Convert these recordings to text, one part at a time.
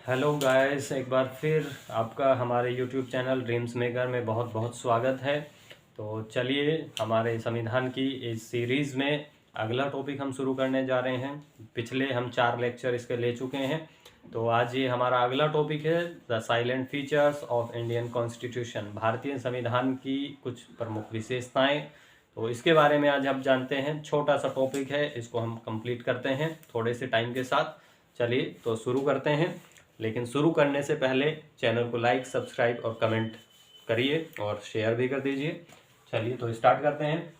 Hello guys, एक बार फिर आपका हमारे यूट्यूब चैनल ड्रीम्स मेकर में बहुत बहुत स्वागत है। तो चलिए, हमारे संविधान की इस सीरीज़ में अगला टॉपिक हम शुरू करने जा रहे हैं। पिछले हम 4 लेक्चर इसके ले चुके हैं। तो आज ये हमारा अगला टॉपिक है the salient features of Indian constitution, भारतीय संविधान की कुछ प्रमुख विशेषताएं। तो इसके बारे में आज हम जानते हैं। छोटा सा टॉपिक है, इसको हम कंप्लीट करते हैं थोड़े से टाइम के साथ। चलिए तो शुरू करते हैं, लेकिन शुरू करने से पहले चैनल को लाइक, सब्सक्राइब और कमेंट करिए और शेयर भी कर दीजिए। चलिए तो स्टार्ट करते हैं।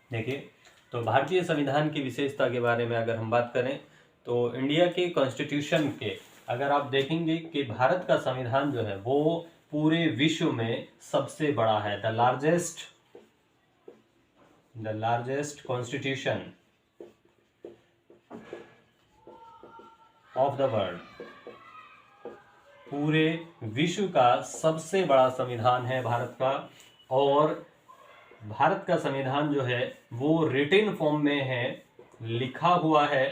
देखिए, तो भारतीय संविधान की विशेषता के बारे में अगर हम बात करें तो इंडिया के कॉन्स्टिट्यूशन के अगर आप देखेंगे कि भारत का संविधान जो है वो पूरे विश्व में सबसे बड़ा है। The largest constitution of the world, पूरे विश्व का सबसे बड़ा संविधान है भारत का। और भारत का संविधान जो है वो रिटिन फॉर्म में है, लिखा हुआ है,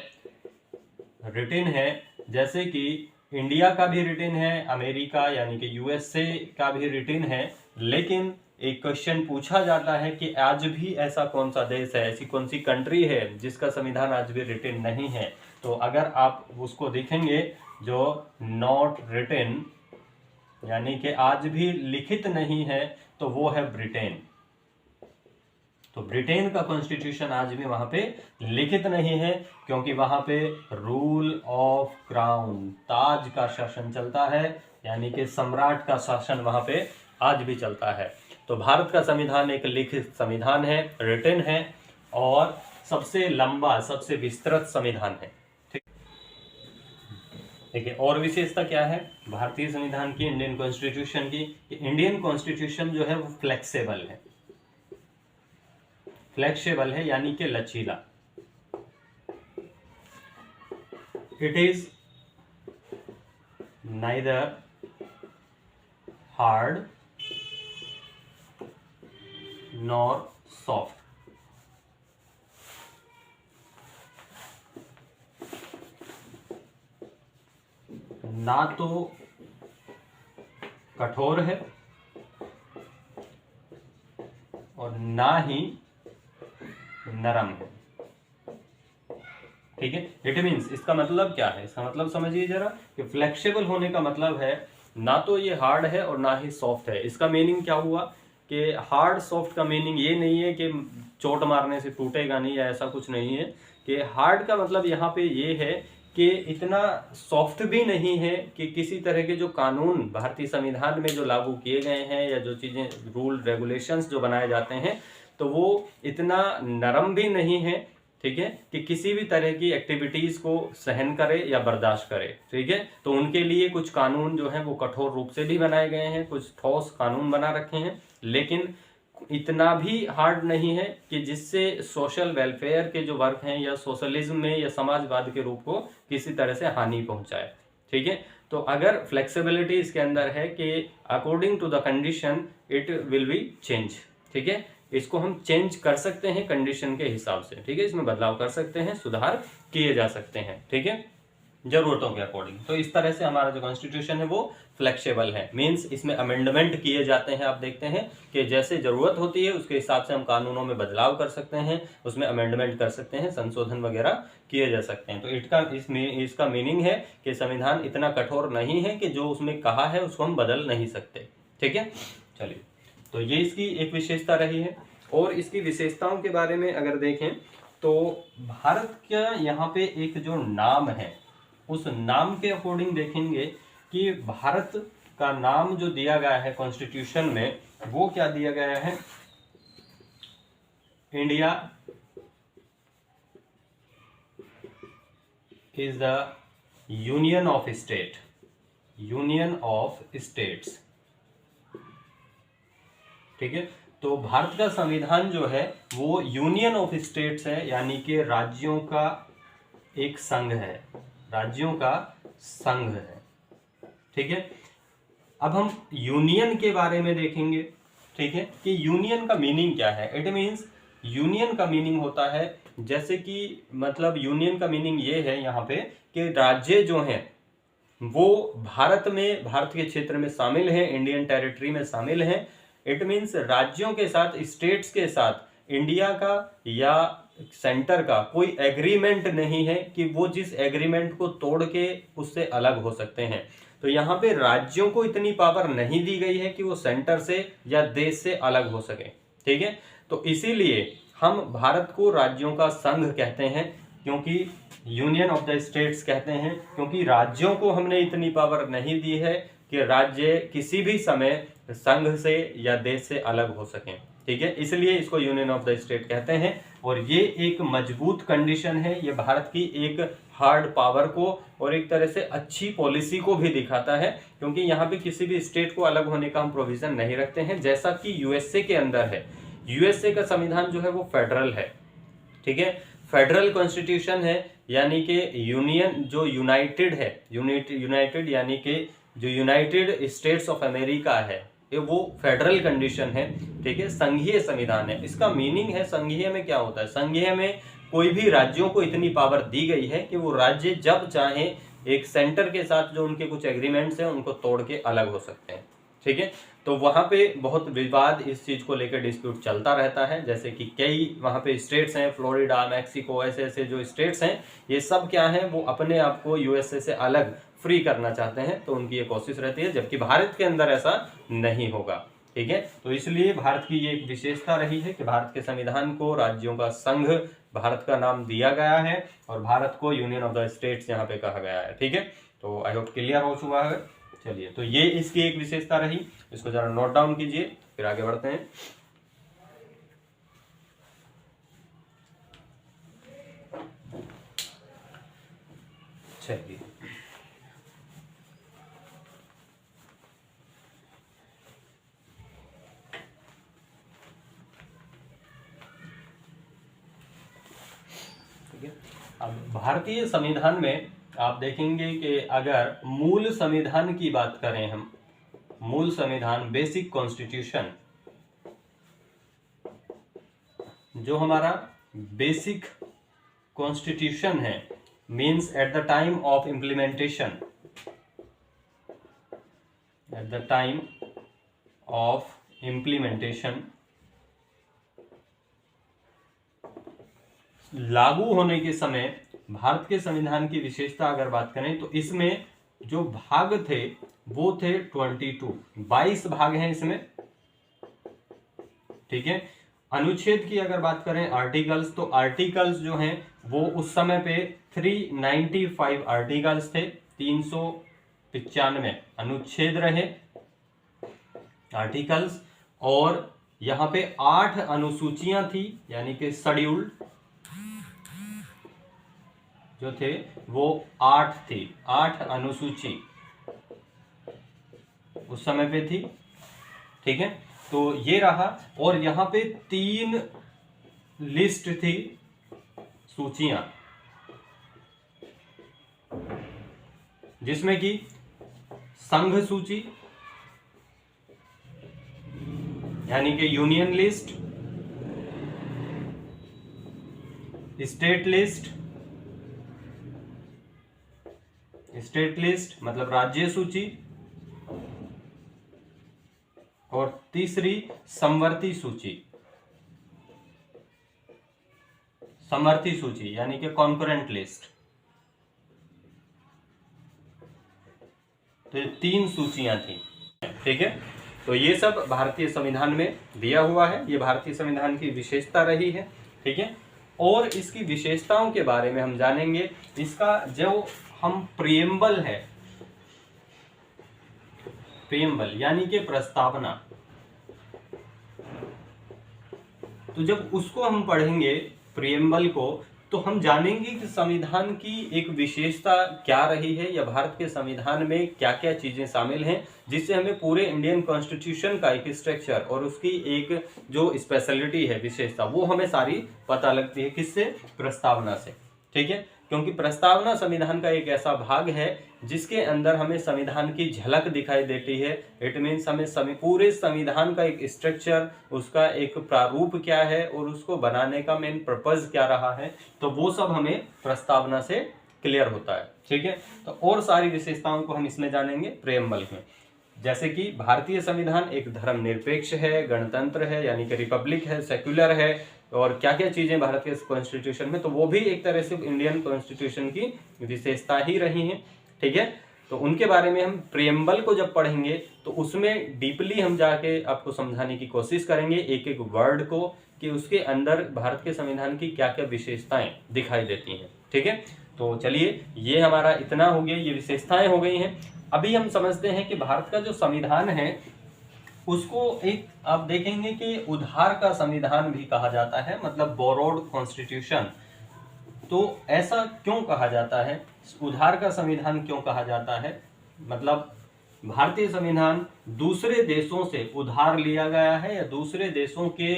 रिटिन है। जैसे कि इंडिया का भी रिटिन है, अमेरिका यानी कि यूएसए का भी रिटिन है। लेकिन एक क्वेश्चन पूछा जाता है कि आज भी ऐसा कौन सा देश है, ऐसी कौन सी कंट्री है जिसका संविधान आज भी रिटिन नहीं है। तो अगर आप उसको देखेंगे जो नॉट रिटिन यानी कि आज भी लिखित नहीं है, तो वो है ब्रिटेन। तो ब्रिटेन का कॉन्स्टिट्यूशन आज भी वहां पे लिखित नहीं है, क्योंकि वहां पे रूल ऑफ क्राउन, ताज का शासन चलता है, यानी कि सम्राट का शासन वहां पे आज भी चलता है। तो भारत का संविधान एक लिखित संविधान है, रिटिन है, और सबसे लंबा, सबसे विस्तृत संविधान है। देखिए, और विशेषता क्या है भारतीय संविधान की, इंडियन कॉन्स्टिट्यूशन की, इंडियन कॉन्स्टिट्यूशन जो है वो फ्लेक्सिबल है। फ्लेक्सिबल है यानी कि लचीला। It is neither hard nor soft. ना तो कठोर है और ना ही नरम है। ठीक है, इट मीन्स, इसका मतलब क्या है, इसका मतलब समझिए जरा कि फ्लेक्सिबल होने का मतलब है ना तो ये हार्ड है और ना ही सॉफ्ट है। इसका मीनिंग क्या हुआ कि हार्ड सॉफ्ट का मीनिंग ये नहीं है कि चोट मारने से टूटेगा नहीं, या ऐसा कुछ नहीं है। कि हार्ड का मतलब यहाँ पे ये है कि इतना सॉफ्ट भी नहीं है कि किसी तरह के जो कानून भारतीय संविधान में जो लागू किए गए हैं या जो चीजें रूल रेगुलेशंस जो बनाए जाते हैं, तो वो इतना नरम भी नहीं है, ठीक है, कि किसी भी तरह की एक्टिविटीज को सहन करे या बर्दाश्त करे। ठीक है, तो उनके लिए कुछ कानून जो है वो कठोर रूप से भी बनाए गए हैं, कुछ ठोस कानून बना रखे हैं, लेकिन इतना भी हार्ड नहीं है कि जिससे सोशल वेलफेयर के जो वर्क हैं या सोशलिज्म में या समाजवाद के रूप को किसी तरह से हानि पहुंचाए। ठीक है, तो अगर फ्लेक्सिबिलिटी इसके अंदर है कि according to the condition it will be change. ठीक है, इसको हम चेंज कर सकते हैं कंडीशन के हिसाब से। ठीक है, इसमें बदलाव कर सकते हैं, सुधार किए जा सकते हैं। ठीक है, जरूरतों के अकॉर्डिंग। तो इस तरह से हमारा जो कॉन्स्टिट्यूशन है वो फ्लेक्सिबल है। मींस इसमें अमेंडमेंट किए जाते हैं। आप देखते हैं कि जैसे जरूरत होती है उसके हिसाब से हम कानूनों में बदलाव कर सकते हैं, उसमें अमेंडमेंट कर सकते हैं, संशोधन वगैरह किए जा सकते हैं। तो इसका मीनिंग है कि संविधान इतना कठोर नहीं है कि जो उसमें कहा है उसको हम बदल नहीं सकते। ठीक है, चलिए, तो ये इसकी एक विशेषता रही है। और इसकी विशेषताओं के बारे में अगर देखें तो भारत का यहाँ पे एक जो नाम है, उस नाम के अकॉर्डिंग देखेंगे कि भारत का नाम जो दिया गया है कॉन्स्टिट्यूशन में, वो क्या दिया गया है, India is the union of state, union of states. ठीक है, तो भारत का संविधान जो है वो यूनियन ऑफ स्टेट्स है, यानी कि राज्यों का एक संघ है, राज्यों का संघ है। ठीक है, अब हम यूनियन के बारे में देखेंगे। ठीक है, कि यूनियन का मीनिंग क्या है। इट मीन्स, यूनियन का मीनिंग होता है, जैसे कि मतलब यूनियन का मीनिंग ये है यहाँ पे कि राज्य जो हैं, वो भारत में, भारत के क्षेत्र में शामिल हैं, इंडियन टेरिटरी में शामिल हैं। इट मीन्स राज्यों के साथ, स्टेट्स के साथ इंडिया का या सेंटर का कोई एग्रीमेंट नहीं है कि वो जिस एग्रीमेंट को तोड़ के उससे अलग हो सकते हैं। तो यहाँ पे राज्यों को इतनी पावर नहीं दी गई है कि वो सेंटर से या देश से अलग हो सके। ठीक है, तो इसीलिए हम भारत को राज्यों का संघ कहते हैं, क्योंकि यूनियन ऑफ द स्टेट्स कहते हैं, क्योंकि राज्यों को हमने इतनी पावर नहीं दी है कि राज्य किसी भी समय संघ से या देश से अलग हो सकें। ठीक है, इसलिए इसको यूनियन ऑफ द स्टेट कहते हैं। और ये एक मजबूत कंडीशन है, ये भारत की एक हार्ड पावर को और एक तरह से अच्छी पॉलिसी को भी दिखाता है, क्योंकि यहाँ पे किसी भी स्टेट को अलग होने का हम प्रोविजन नहीं रखते हैं, जैसा कि यूएसए के अंदर है। यूएसए का संविधान जो है वो फेडरल है। ठीक है, फेडरल कॉन्स्टिट्यूशन है, यानी कि यूनियन जो यूनाइटेड है, यूनाइटेड यानी कि जो यूनाइटेड स्टेट्स ऑफ अमेरिका है, ये वो फेडरल कंडीशन है। ठीक है, संघीय संविधान है। इसका मीनिंग है, संघीय में क्या होता है, संघीय में कोई भी राज्यों को इतनी पावर दी गई है कि वो राज्य जब चाहे एक सेंटर के साथ जो उनके कुछ एग्रीमेंट्स हैं उनको तोड़ के अलग हो सकते हैं। ठीक है, तो वहां पे बहुत विवाद इस चीज को लेकर डिस्प्यूट चलता रहता है, जैसे कि कई वहां पे स्टेट्स हैं, फ्लोरिडा, मैक्सिको, ऐसे ऐसे जो स्टेट्स हैं, ये सब क्या है, वो अपने आप को यूएसए से अलग फ्री करना चाहते हैं, तो उनकी ये कोशिश रहती है, जबकि भारत के अंदर ऐसा नहीं होगा। ठीक है, तो इसलिए भारत की ये एक विशेषता रही है कि भारत के संविधान को राज्यों का संघ भारत का नाम दिया गया है और भारत को यूनियन ऑफ द स्टेट्स यहाँ पे कहा गया है। ठीक है, तो आई होप क्लियर हो चुका है। चलिए, तो ये इसकी एक विशेषता रही, इसको जरा नोट डाउन कीजिए, फिर आगे बढ़ते हैं। चलिए, अब भारतीय संविधान में आप देखेंगे कि अगर मूल संविधान की बात करें, हम मूल संविधान, बेसिक कॉन्स्टिट्यूशन, जो हमारा बेसिक कॉन्स्टिट्यूशन है, means at the time of implementation, at the time of implementation, लागू होने के समय भारत के संविधान की विशेषता अगर बात करें तो इसमें जो भाग थे वो थे 22 भाग हैं इसमें। ठीक है, अनुच्छेद की अगर बात करें, आर्टिकल्स, तो आर्टिकल्स जो हैं वो उस समय पे 395 आर्टिकल्स थे, 395 अनुच्छेद रहे आर्टिकल्स, और यहाँ पे 8 अनुसूचियां थी, यानी कि शेड्यूल्ड जो थे वो 8 थी, 8 अनुसूची उस समय पे थी। ठीक है, तो ये रहा, और यहां पे 3 लिस्ट थी, सूचियां, जिसमें कि संघ सूची यानी कि union list, state list, state list मतलब राज्य सूची, और तीसरी समवर्ती सूची, समवर्ती सूची यानी कि कॉन्करेंट लिस्ट। तो ये 3 सूचियां थी। ठीक है, तो ये सब भारतीय संविधान में दिया हुआ है, ये भारतीय संविधान की विशेषता रही है। ठीक है, और इसकी विशेषताओं के बारे में हम जानेंगे। इसका जो हम प्रिएम्बल है, प्रिएम्बल यानी कि प्रस्तावना, तो जब उसको हम पढ़ेंगे प्रिएम्बल को, तो हम जानेंगे कि संविधान की एक विशेषता क्या रही है, या भारत के संविधान में क्या क्या चीजें शामिल हैं, जिससे हमें पूरे इंडियन कॉन्स्टिट्यूशन का एक स्ट्रक्चर और उसकी एक जो स्पेशलिटी है, विशेषता, वो हमें सारी पता लगती है। किससे? प्रस्तावना से। ठीक है, क्योंकि प्रस्तावना संविधान का एक ऐसा भाग है जिसके अंदर हमें संविधान की झलक दिखाई देती है। इट मीन्स हमें पूरे संविधान का एक स्ट्रक्चर, उसका एक प्रारूप क्या है और उसको बनाने का मेन पर्पज क्या रहा है, तो वो सब हमें प्रस्तावना से क्लियर होता है। ठीक है, तो और सारी विशेषताओं को हम इसमें जानेंगे प्रेम्बल में, जैसे कि भारतीय संविधान एक धर्मनिरपेक्ष है, गणतंत्र है यानी कि रिपब्लिक है, सेक्युलर है, और क्या क्या चीजें भारत के कॉन्स्टिट्यूशन में, तो वो भी एक तरह से इंडियन कॉन्स्टिट्यूशन की विशेषता ही रही है। ठीक है, तो उनके बारे में हम प्रेम्बल को जब पढ़ेंगे तो उसमें डीपली हम जाके आपको समझाने की कोशिश करेंगे एक एक वर्ड को, कि उसके अंदर भारत के संविधान की क्या क्या विशेषताएं दिखाई देती हैं। ठीक है, तो चलिए ये हमारा इतना हो गया, ये विशेषताएं हो गई हैं। अभी हम समझते हैं कि भारत का जो संविधान है उसको एक आप देखेंगे कि उधार का संविधान भी कहा जाता है, मतलब बोरोड कॉन्स्टिट्यूशन। तो ऐसा क्यों कहा जाता है, उधार का संविधान क्यों कहा जाता है, मतलब भारतीय संविधान दूसरे देशों से उधार लिया गया है या दूसरे देशों के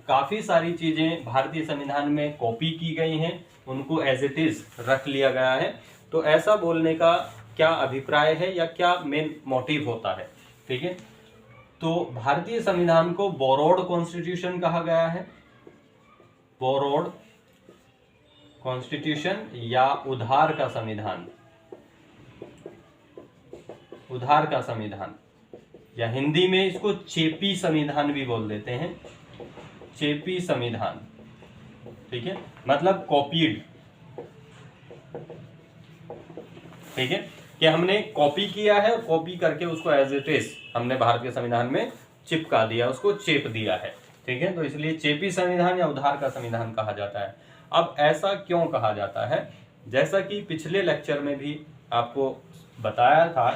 काफी सारी चीजें भारतीय संविधान में कॉपी की गई हैं, उनको एज इट इज रख लिया गया है। तो ऐसा बोलने का क्या अभिप्राय है या क्या मेन मोटिव होता है। ठीक है, तो भारतीय संविधान को बोरोड कॉन्स्टिट्यूशन कहा गया है, बोरोड कॉन्स्टिट्यूशन या उधार का संविधान, उधार का संविधान, या हिंदी में इसको चेपी संविधान भी बोल देते हैं, चेपी संविधान। ठीक है, मतलब कॉपीड। ठीक है, कि हमने कॉपी किया है और कॉपी करके उसको एज इट इज हमने भारत के संविधान में चिपका दिया, उसको चेप दिया है। ठीक है, तो इसलिए चेपी संविधान या उधार का संविधान कहा जाता है। अब ऐसा क्यों कहा जाता है, जैसा कि पिछले लेक्चर में भी आपको बताया था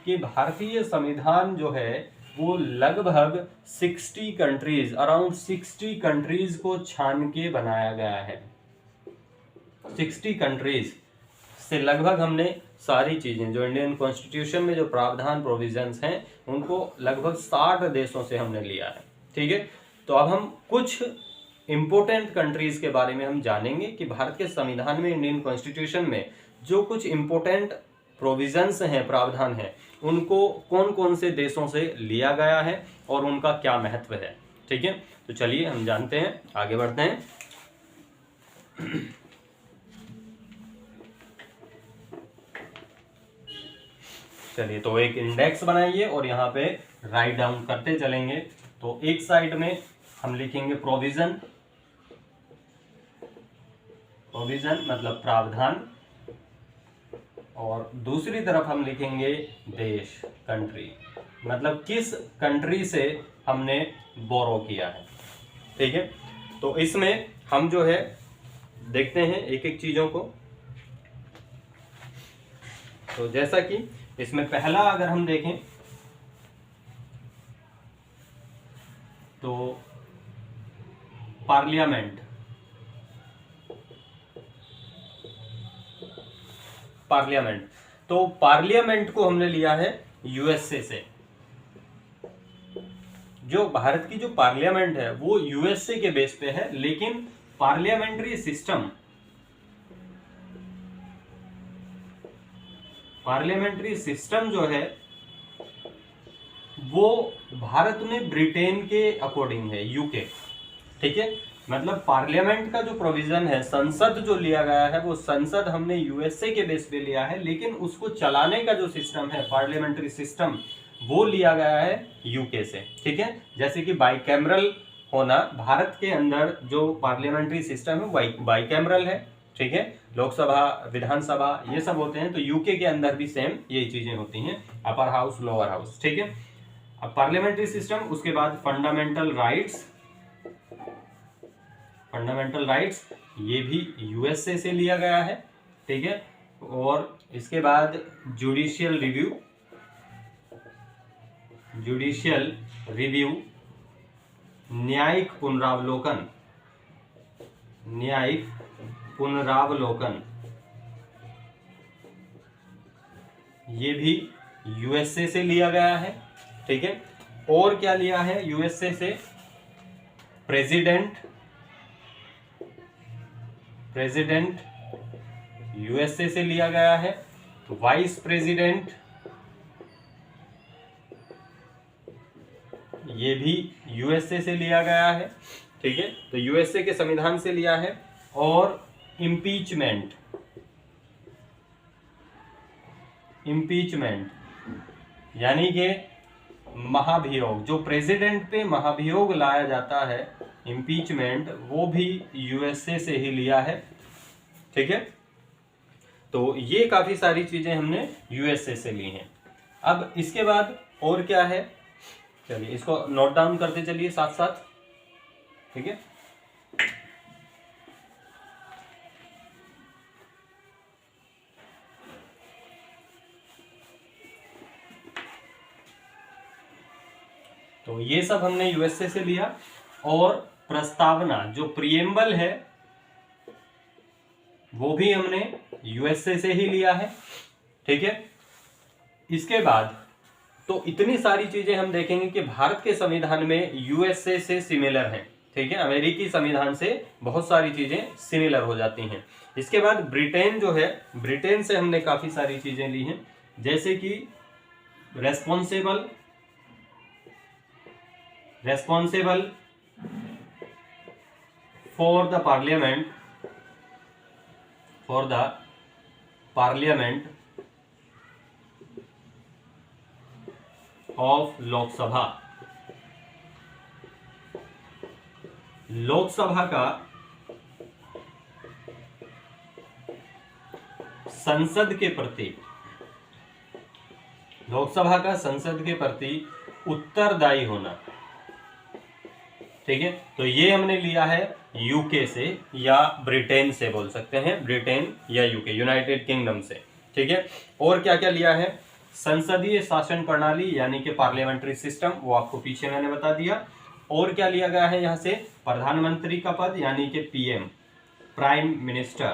कि भारतीय संविधान जो है वो लगभग 60 कंट्रीज, अराउंड 60 कंट्रीज को छान के बनाया गया है। 60 कंट्रीज से लगभग हमने सारी चीजें जो इंडियन कॉन्स्टिट्यूशन में जो प्रावधान प्रोविजंस हैं उनको लगभग 60 देशों से हमने लिया है। ठीक है, तो अब हम कुछ इंपोर्टेंट कंट्रीज के बारे में हम जानेंगे कि भारत के संविधान में, इंडियन कॉन्स्टिट्यूशन में जो कुछ इंपोर्टेंट प्रोविजंस हैं, प्रावधान हैं, उनको कौन कौन से देशों से लिया गया है और उनका क्या महत्व है। ठीक है, तो चलिए हम जानते हैं, आगे बढ़ते हैं। चलिए, तो एक इंडेक्स बनाइए और यहाँ पे राइट डाउन करते चलेंगे। तो एक साइड में हम लिखेंगे प्रोविजन, प्रोविजन मतलब प्रावधान, और दूसरी तरफ हम लिखेंगे देश, कंट्री, मतलब किस कंट्री से हमने बोरो किया है। ठीक है, तो इसमें हम जो है देखते हैं एक एक चीजों को। तो जैसा कि इसमें पहला अगर हम देखें तो पार्लियामेंट, पार्लियामेंट, तो पार्लियामेंट को हमने लिया है यूएसए से। जो भारत की जो पार्लियामेंट है वो यूएसए के बेस पे है, लेकिन पार्लियामेंट्री सिस्टम, पार्लियामेंट्री सिस्टम जो है वो भारत में ब्रिटेन के अकॉर्डिंग है, यूके। ठीक है, मतलब पार्लियामेंट का जो प्रोविजन है, संसद जो लिया गया है, वो संसद हमने यूएसए के बेस पे लिया है, लेकिन उसको चलाने का जो सिस्टम है, पार्लियामेंट्री सिस्टम, वो लिया गया है यूके से। ठीक है, जैसे कि बाइकैमरल होना, भारत के अंदर जो पार्लियामेंट्री सिस्टम है बाइकैमरल है। ठीक है, लोकसभा, विधानसभा, ये सब होते हैं। तो यूके के अंदर भी सेम यही चीजें होती हैं, अपर हाउस, लोअर हाउस। ठीक है, अब पार्लियामेंट्री सिस्टम, उसके बाद फंडामेंटल राइट्स, फंडामेंटल राइट्स ये भी यूएसए से लिया गया है। ठीक है, और इसके बाद जुडिशियल रिव्यू, जुडिशियल रिव्यू, न्यायिक पुनरावलोकन, न्यायिक पुनरावलोकन, ये भी यूएसए से लिया गया है। ठीक है, और क्या लिया है यूएसए से, प्रेसिडेंट, प्रेसिडेंट यूएसए से लिया गया है, वाइस प्रेसिडेंट ये भी यूएसए से लिया गया है। ठीक है, तो यूएसए के संविधान से लिया है। और इम्पीचमेंट, इम्पीचमेंट, यानी कि महाभियोग, जो प्रेसिडेंट पे महाभियोग लाया जाता है इम्पीचमेंट, वो भी यूएसए से ही लिया है। ठीक है, तो ये काफी सारी चीजें हमने यूएसए से ली हैं। अब इसके बाद और क्या है, चलिए इसको नोट डाउन करते चलिए साथ साथ। ठीक है, तो ये सब हमने यूएसए से लिया। और प्रस्तावना, जो प्रिएम्बल है, वो भी हमने यूएसए से ही लिया है। ठीक है, इसके बाद तो इतनी सारी चीजें हम देखेंगे कि भारत के संविधान में यूएसए से सिमिलर हैं। ठीक है, अमेरिकी संविधान से बहुत सारी चीजें सिमिलर हो जाती हैं। इसके बाद ब्रिटेन जो है, ब्रिटेन से हमने काफी सारी चीजें ली हैं, जैसे कि responsible for the parliament of Lok Sabha, Lok Sabha का संसद के प्रति, लोकसभा का संसद के प्रति उत्तरदायी होना। ठीक है, तो ये हमने लिया है यूके से या ब्रिटेन से, बोल सकते हैं ब्रिटेन या यूके, यूनाइटेड किंगडम से। ठीक है, और क्या क्या लिया है, संसदीय शासन प्रणाली यानी कि पार्लियामेंट्री सिस्टम, वो आपको पीछे मैंने बता दिया। और क्या लिया गया है यहां से, प्रधानमंत्री का पद यानी कि पीएम, प्राइम मिनिस्टर।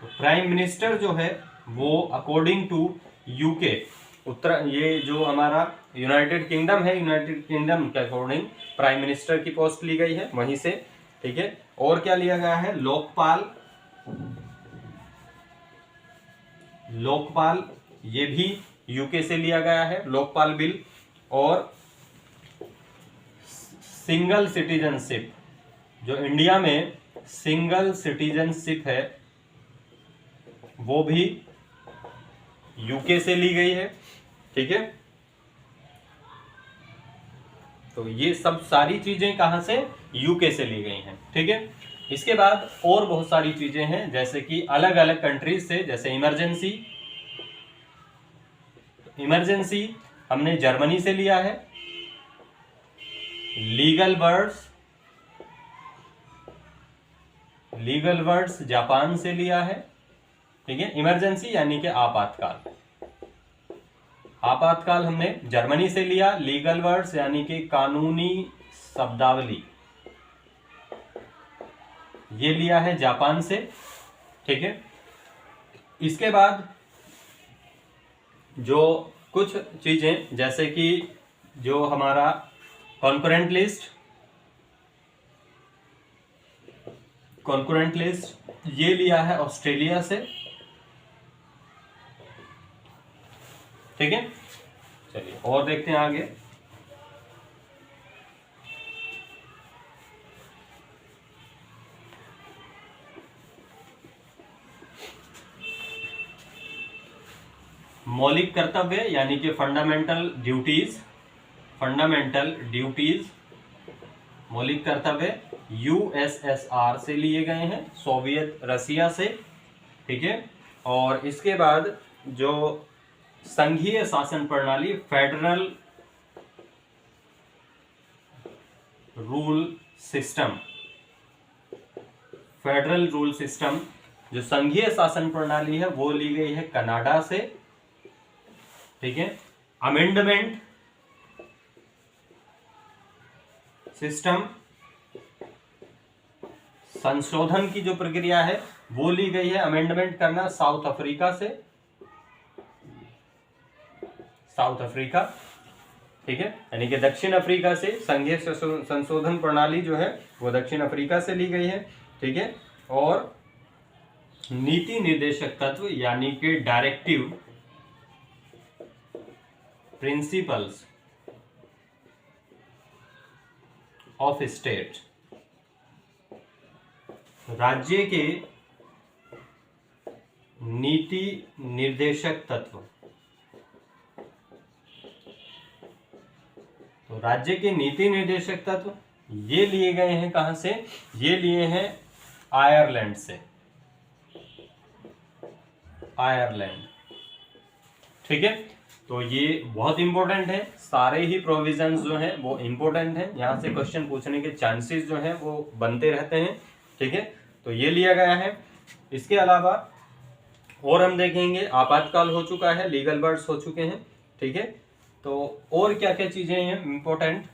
तो प्राइम मिनिस्टर जो है वो अकॉर्डिंग टू यूके, उत्तर, ये जो हमारा यूनाइटेड किंगडम है, यूनाइटेड किंगडम के अकॉर्डिंग प्राइम मिनिस्टर की पोस्ट ली गई है वहीं से। ठीक है, और क्या लिया गया है, लोकपाल, ये भी यूके से लिया गया है, लोकपाल बिल। और सिंगल सिटीजनशिप, जो इंडिया में सिंगल सिटीजनशिप है, वो भी यूके से ली गई है। ठीक है, तो ये सब सारी चीजें कहां से, यूके से ली गई हैं। ठीक है, इसके बाद और बहुत सारी चीजें हैं, जैसे कि अलग अलग कंट्रीज से, जैसे इमरजेंसी हमने जर्मनी से लिया है, लीगल वर्ड्स जापान से लिया है। ठीक है, इमरजेंसी यानी कि आपातकाल हमने जर्मनी से लिया, लीगल वर्ड्स यानी कि कानूनी शब्दावली, ये लिया है जापान से। ठीक है, इसके बाद जो कुछ चीजें, जैसे कि जो हमारा कॉन्करेंट लिस्ट ये लिया है ऑस्ट्रेलिया से। ठीक है, चलिए और देखते हैं आगे। मौलिक कर्तव्य यानी कि फंडामेंटल ड्यूटीज, मौलिक कर्तव्य यूएसएसआर से लिए गए हैं, सोवियत रसिया से। ठीक है, और इसके बाद जो संघीय शासन प्रणाली, फेडरल रूल सिस्टम, जो संघीय शासन प्रणाली है वो ली गई है कनाडा से। ठीक है, अमेंडमेंट सिस्टम, संशोधन की जो प्रक्रिया है वो ली गई है, अमेंडमेंट करना, साउथ अफ्रीका। ठीक है, यानी कि दक्षिण अफ्रीका से संघीय संशोधन प्रणाली जो है वो दक्षिण अफ्रीका से ली गई है। ठीक है, और नीति निर्देशक तत्व यानी कि डायरेक्टिव प्रिंसिपल्स ऑफ स्टेट, राज्य के नीति निर्देशक तत्व। तो राज्य के नीति निर्देशक तत्व ये लिए गए हैं कहां से? ये लिए हैं आयरलैंड से, आयरलैंड। ठीक है, तो ये बहुत इंपॉर्टेंट है, सारे ही प्रोविजंस जो हैं वो इंपॉर्टेंट हैं, यहां से क्वेश्चन पूछने के चांसेस जो हैं वो बनते रहते हैं। ठीक है, तो ये लिया गया है। इसके अलावा और हम देखेंगे, आपातकाल हो चुका है, लीगल वर्ड्स हो चुके हैं। ठीक है, तो और क्या क्या चीजें हैं इंपॉर्टेंट?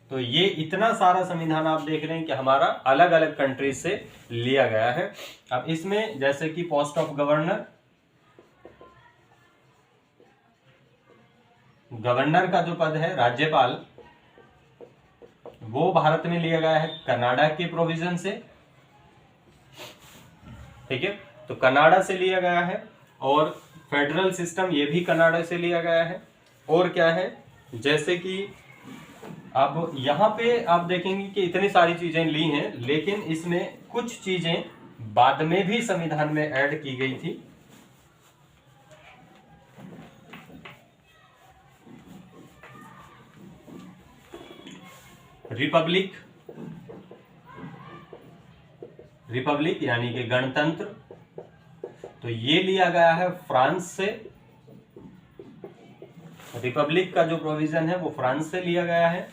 तो ये इतना सारा संविधान आप देख रहे हैं कि हमारा अलग अलग कंट्रीज से लिया गया है। अब इसमें जैसे कि पोस्ट ऑफ गवर्नर, गवर्नर का जो पद है, राज्यपाल, वो भारत में लिया गया है कनाडा के प्रोविजन से। ठीक है, तो कनाडा से लिया गया है, और फेडरल सिस्टम ये भी कनाडा से लिया गया है। और क्या है, जैसे कि अब यहां पे आप देखेंगे कि इतनी सारी चीजें ली हैं, लेकिन इसमें कुछ चीजें बाद में भी संविधान में ऐड की गई थी। रिपब्लिक, रिपब्लिक यानी कि गणतंत्र, तो ये लिया गया है फ्रांस से। रिपब्लिक का जो प्रोविजन है वो फ्रांस से लिया गया है।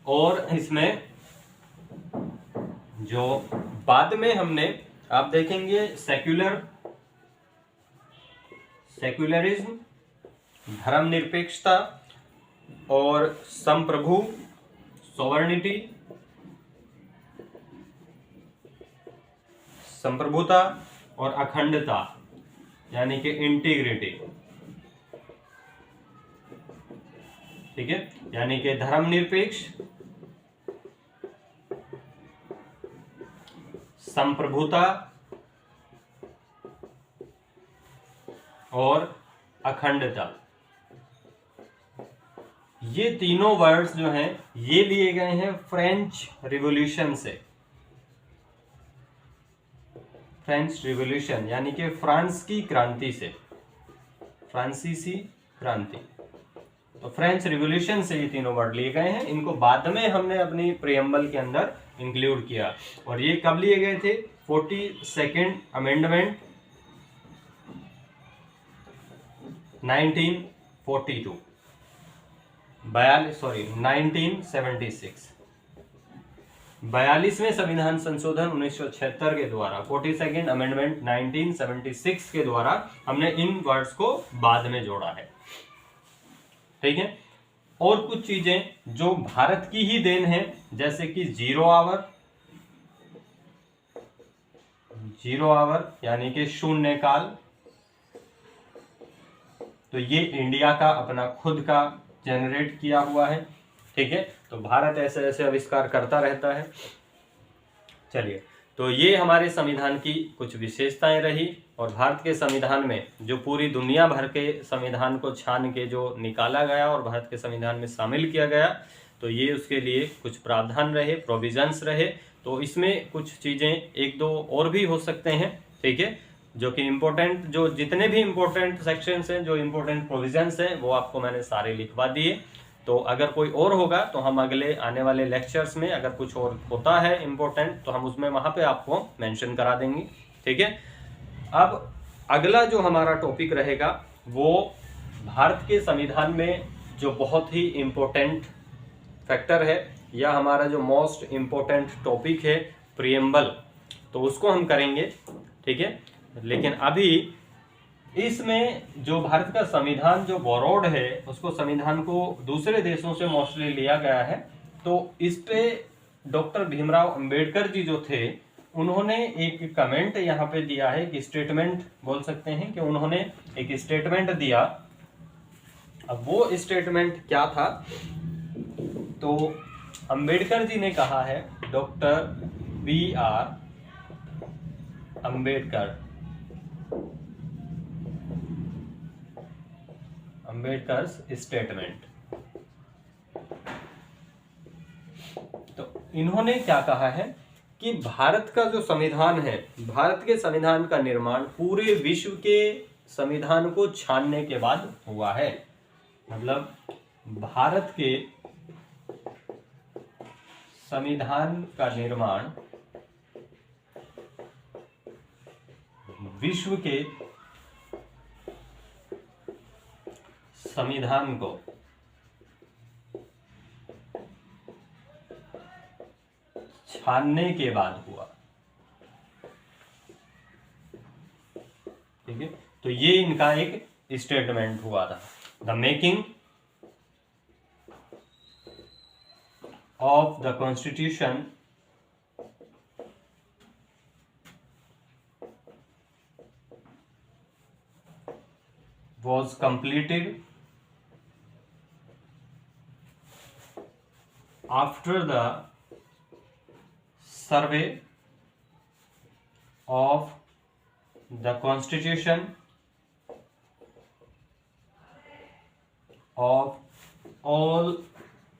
और इसमें जो बाद में हमने, आप देखेंगे सेक्युलरिज्म, धर्मनिरपेक्षता और संप्रभु, सॉवर्निटी, संप्रभुता और अखंडता यानी कि इंटीग्रिटी। ठीक है, यानी कि धर्मनिरपेक्ष, संप्रभुता और अखंडता, ये तीनों वर्ड्स जो हैं ये लिए गए हैं फ्रेंच रिवॉल्यूशन से। फ्रेंच रिवॉल्यूशन यानी कि फ्रांस की क्रांति से, फ्रांसीसी क्रांति। तो फ्रेंच रिवॉल्यूशन से ये तीनों वर्ड लिए गए हैं। इनको बाद में हमने अपनी प्रियम्बल के अंदर इंक्लूड किया। और ये कब लिए गए थे? 42nd amendment 1942, 1976। 42वें संविधान संशोधन 1976 के द्वारा, 42nd अमेंडमेंट 1976 के द्वारा हमने इन वर्ड्स को बाद में जोड़ा है। ठीक है, और कुछ चीजें जो भारत की ही देन है, जैसे कि जीरो आवर यानी कि शून्य काल, तो ये इंडिया का अपना खुद का जनरेट किया हुआ है। ठीक है, तो भारत ऐसे ऐसे आविष्कार करता रहता है। चलिए, तो ये हमारे संविधान की कुछ विशेषताएं रही। और भारत के संविधान में जो पूरी दुनिया भर के संविधान को छान के जो निकाला गया और भारत के संविधान में शामिल किया गया, तो ये उसके लिए कुछ प्रावधान रहे, प्रोविजंस रहे। तो इसमें कुछ चीजें एक दो और भी हो सकते हैं। ठीक है, जो कि इम्पोर्टेंट, जो जितने भी इम्पोर्टेंट सेक्शंस हैं, जो इम्पोर्टेंट प्रोविजंस हैं, वो आपको मैंने सारे लिखवा दिए। तो अगर कोई और होगा तो हम अगले आने वाले लेक्चर्स में अगर कुछ और होता है इम्पोर्टेंट, तो हम उसमें वहां पे आपको मेंशन करा देंगे। ठीक है, अब अगला जो हमारा टॉपिक रहेगा वो भारत के संविधान में जो बहुत ही इम्पोर्टेंट फैक्टर है, या हमारा जो मोस्ट इम्पोर्टेंट टॉपिक है, प्रियम्बल, तो उसको हम करेंगे। ठीक है, लेकिन अभी इसमें जो भारत का संविधान जो बोरोड है, उसको संविधान को दूसरे देशों से मोस्टली लिया गया है। तो इस पे डॉक्टर भीमराव अंबेडकर जी जो थे, उन्होंने एक कमेंट यहाँ पे दिया है, एक स्टेटमेंट बोल सकते हैं कि उन्होंने एक स्टेटमेंट दिया। अब वो स्टेटमेंट क्या था? तो अंबेडकर जी ने कहा है, डॉक्टर B.R. अंबेडकर्स स्टेटमेंट। तो इन्होंने क्या कहा है कि भारत का जो संविधान है, भारत के संविधान का निर्माण पूरे विश्व के संविधान को छानने के बाद हुआ है। मतलब भारत के संविधान का निर्माण विश्व के संविधान को छानने के बाद हुआ। ठीक है, तो ये इनका एक स्टेटमेंट हुआ था। The making of the constitution was completed after the survey of the constitution of all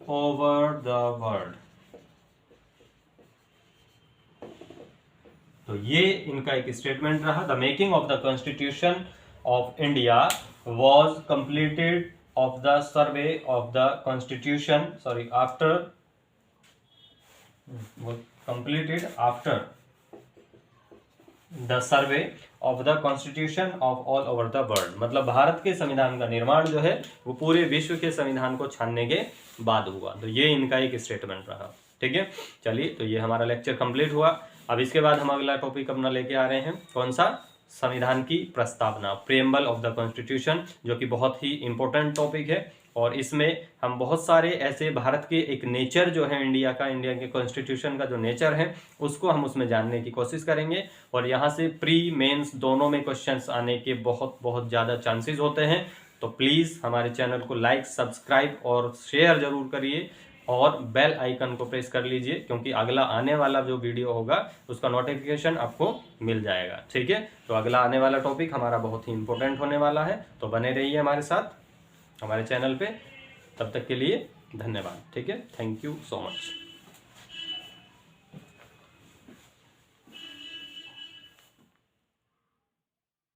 over the world। तो ये इनका एक स्टेटमेंट रहा। The making of the constitution of India was completed of the survey of the constitution after the survey of the constitution of all over the world। मतलब भारत के संविधान का निर्माण जो है वो पूरे विश्व के संविधान को छानने के बाद हुआ। तो ये इनका एक स्टेटमेंट रहा। ठीक है, चलिए, तो ये हमारा लेक्चर कंप्लीट हुआ। अब इसके बाद हम अगला टॉपिक अपना लेके आ रहे हैं, कौन सा? संविधान की प्रस्तावना, प्रेम्बल ऑफ द कॉन्स्टिट्यूशन, जो कि बहुत ही इंपॉर्टेंट टॉपिक है। और इसमें हम बहुत सारे ऐसे भारत के एक नेचर जो है इंडिया के कॉन्स्टिट्यूशन का जो नेचर है उसको हम उसमें जानने की कोशिश करेंगे। और यहाँ से प्री मेंस दोनों में क्वेश्चंस आने के बहुत बहुत ज़्यादा चांसेस होते हैं। तो प्लीज़ हमारे चैनल को लाइक, सब्सक्राइब और शेयर जरूर करिए और बेल आइकन को प्रेस कर लीजिए, क्योंकि अगला आने वाला जो वीडियो होगा उसका नोटिफिकेशन आपको मिल जाएगा। ठीक है, तो अगला आने वाला टॉपिक हमारा बहुत ही इंपॉर्टेंट होने वाला है। तो बने रहिए हमारे साथ हमारे चैनल पे। तब तक के लिए धन्यवाद। ठीक है, थैंक यू सो मच।